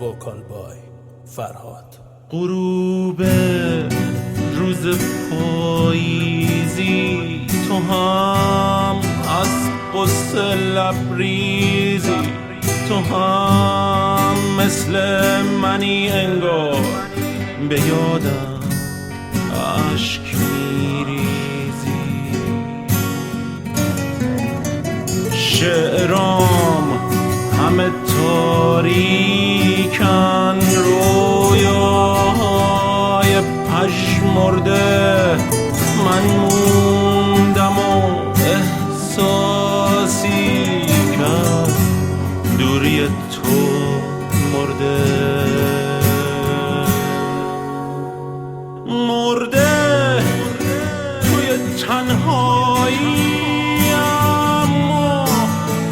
وکال بای فرهاد. غروب روز پاییزی، تو هم از قصه لبریزی، تو هم مثل منی انگار به یادم عشق میریزی. شعرام همه تاریکن، رویاهای پژمرده، من موندم و احساسی که از دوری تو مرده. مرده توی تنهایی، اما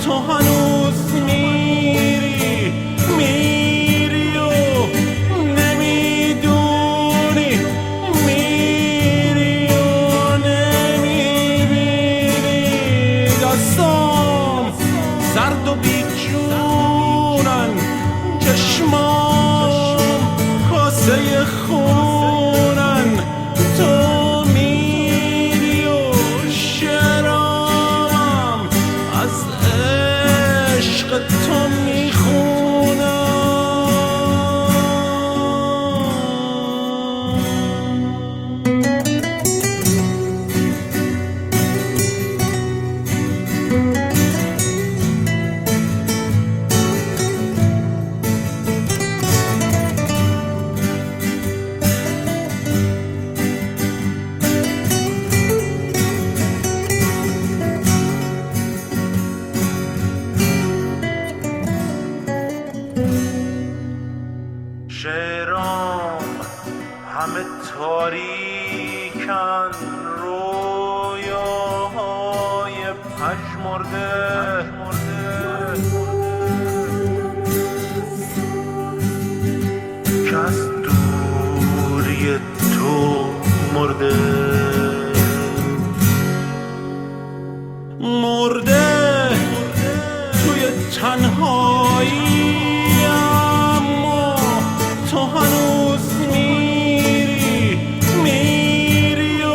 تو هنوز میری و نمیدونی، میری و نمیبینی. دستام سرد و بیجونن، چشمام کاسه خونن، تو میری و شعرام از عشق تو میخونم. شعرام همه تاریکن، رویاهای پژمرده، که از دوری تو مرده. مرده توی تنهایی، اما تو هنوز میری و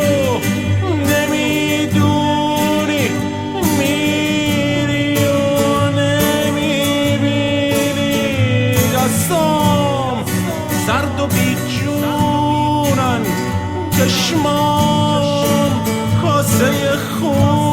نمیدونی، میری و نمیبینی. دستام سرد و بیجونن، چشمام کاسه خون